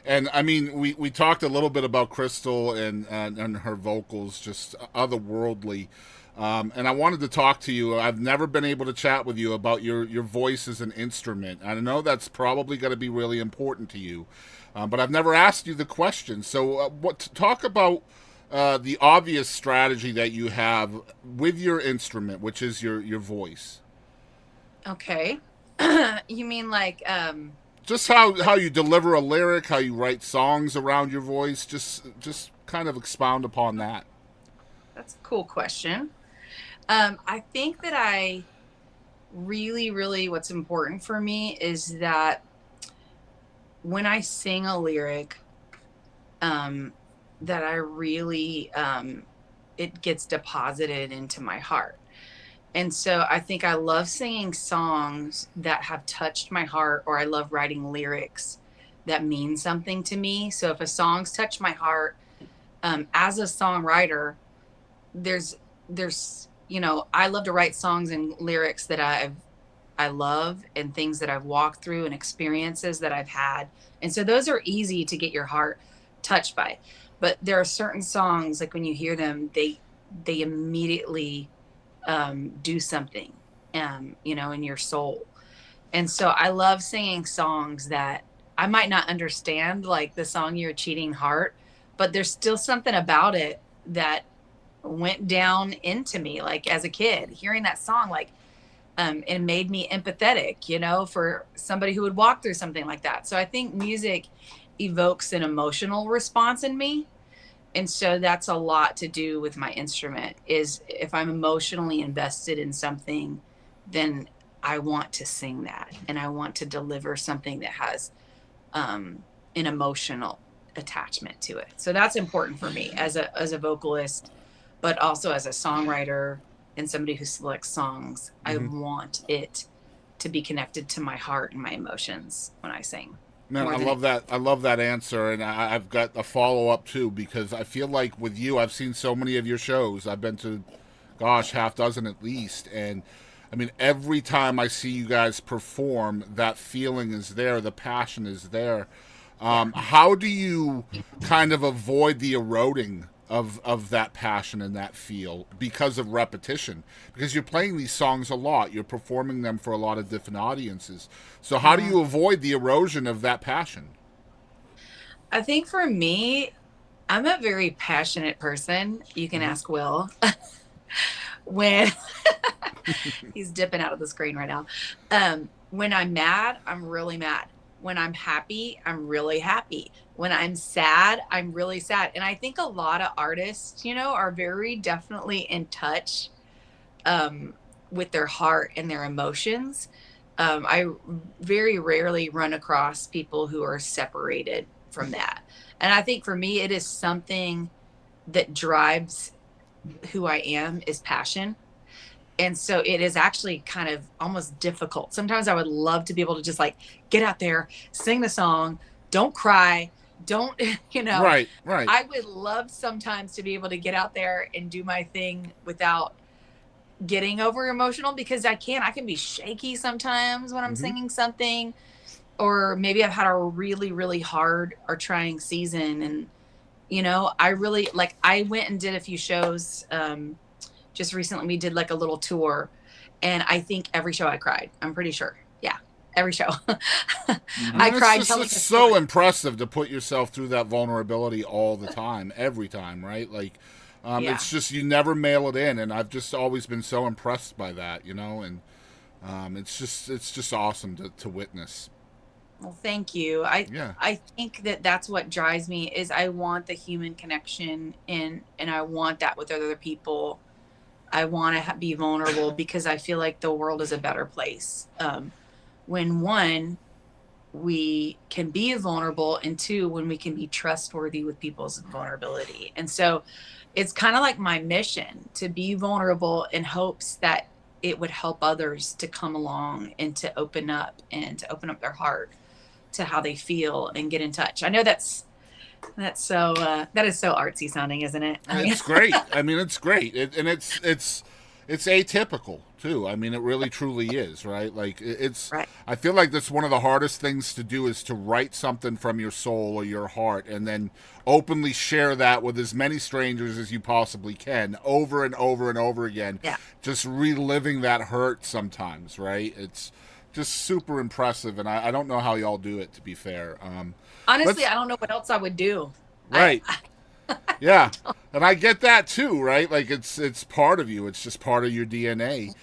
And I mean, we talked a little bit about Crystal and her vocals, just otherworldly. And I wanted to talk to you. I've never been able to chat with you about your voice as an instrument. I know that's probably going to be really important to you, but I've never asked you the question. So, what talk about the obvious strategy that you have with your instrument, which is your voice? Okay. You mean like Just how you deliver a lyric, how you write songs around your voice. Just kind of expound upon that. that's a cool question. I think that I really what's important for me is that when I sing a lyric, um, that I really it gets deposited into my heart. And so I think I love singing songs that have touched my heart, or I love writing lyrics that mean something to me. So if a song's touched my heart, as a songwriter, there's I love to write songs and lyrics that I love, and things that I've walked through and experiences that I've had. And so those are easy to get your heart touched by. But there are certain songs, like when you hear them, they immediately do something, in your soul. And so I love singing songs that I might not understand, like the song Your Cheating Heart, but there's still something about it that went down into me, like as a kid, hearing that song, like, it made me empathetic, for somebody who would walk through something like that. So I think music evokes an emotional response in me. And so that's a lot to do with my instrument. Is if I'm emotionally invested in something, then I want to sing that, and I want to deliver something that has an emotional attachment to it. So that's important for me as a vocalist, but also as a songwriter and somebody who selects songs. I Mm-hmm. want it to be connected to my heart and my emotions when I sing, Man, more I than love that. I love that answer, and I've got a follow up too because I feel like with you, I've seen so many of your shows. I've been to, gosh, half dozen at least, and I mean every time I see you guys perform, that feeling is there, the passion is there. yeah. How do you kind of avoid the eroding of that passion and that feel because of repetition? Because you're playing these songs a lot, you're performing them for a lot of different audiences. So how do Yeah. you avoid the erosion of that passion? I think for me, I'm a very passionate person. You can Mm-hmm. ask Will when he's dipping out of the screen right now. When I'm mad, I'm really mad. When I'm happy, I'm really happy. When I'm sad, I'm really sad. And I think a lot of artists, are very definitely in touch um, with their heart and their emotions. I very rarely run across people who are separated from that. And I think for me, it is something that drives who I am is passion. And so it is actually kind of almost difficult. Sometimes I would love to be able to just like get out there, sing the song, don't cry, don't, Right, right. I would love sometimes to be able to get out there and do my thing without getting over emotional, because I can be shaky sometimes when I'm Mm-hmm. singing something, or maybe I've had a really hard or trying season. And I really like, I went and did a few shows just recently. We did like a little tour, and I think every show I cried. I'm pretty sure. Yeah, every show. I I mean, it's cried just telling it's a so story. impressive to put yourself through that vulnerability all the time, every time, right? Like, Yeah. it's just you never mail it in, and I've just always been so impressed by that, and it's just awesome to witness. Well, thank you. I Yeah. I think that that's what drives me, is I want the human connection, and I want that with other people. I want to be vulnerable because I feel like the world is a better place. When one, we can be vulnerable, and two, when we can be trustworthy with people's vulnerability. And so it's kind of like my mission to be vulnerable in hopes that it would help others to come along and to open up their heart to how they feel and get in touch. I know that is so artsy sounding, isn't it? I mean, It's great. I mean, it's great, and it's atypical. too. I mean, it really truly is, right? Like it's. Right. I feel like that's one of the hardest things to do is to write something from your soul or your heart, and then openly share that with as many strangers as you possibly can, over and over and over again. Yeah. Just reliving that hurt sometimes, right? It's just super impressive, and I don't know how y'all do it. To be fair, Honestly, let's I don't know what else I would do. right. I Yeah, and I get that too, right? Like it's part of you. It's just part of your DNA.